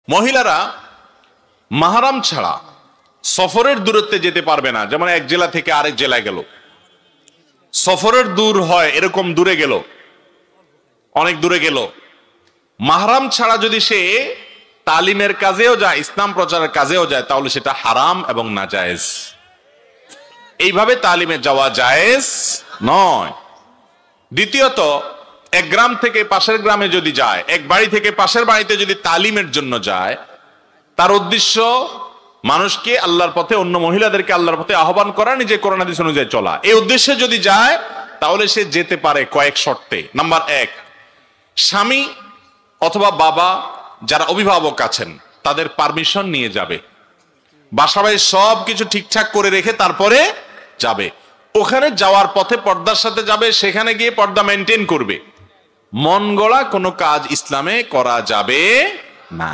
মহিলারা মাহরাম ছাড়া সফরের দূরত্বে যেতে পারবে না। যেমন এক জেলা থেকে আরেক জেলায় গেল, সফরের দূর হয়, এরকম দূরে গেল, অনেক দূরে গেল, মাহরাম ছাড়া যদি সে তালিমের কাজেও যায়, ইসলাম প্রচারের কাজেও যায়, তাহলে সেটা হারাম এবং নাজায়েজ। এইভাবে তালিমে যাওয়া জায়েজ নয়। দ্বিতীয়ত, এক গ্রাম থেকে পাশের গ্রামে যদি যায়, এক বাড়ি থেকে পাশের বাড়িতে যদি তালিমের জন্য যায়, তার উদ্দেশ্য মানুষকে আল্লাহর পথে, অন্য মহিলাদেরকে আল্লাহর পথে আহ্বান করা, নিজে কোরআন হাদিস অনুযায়ী চলা, এই উদ্দেশ্যে যদি যায় তাহলে সে যেতে পারে কয়েক শর্তে। নাম্বার এক, স্বামী অথবা বাবা যারা অভিভাবক আছেন তাদের পারমিশন নিয়ে যাবে, বাসাবাড়ি সব কিছু ঠিকঠাক করে রেখে তারপরে যাবে। ওখানে যাওয়ার পথে পর্দার সাথে যাবে, সেখানে গিয়ে পর্দা মেনটেন করবে। মন গড়া কোনো কাজ ইসলামে করা যাবে না।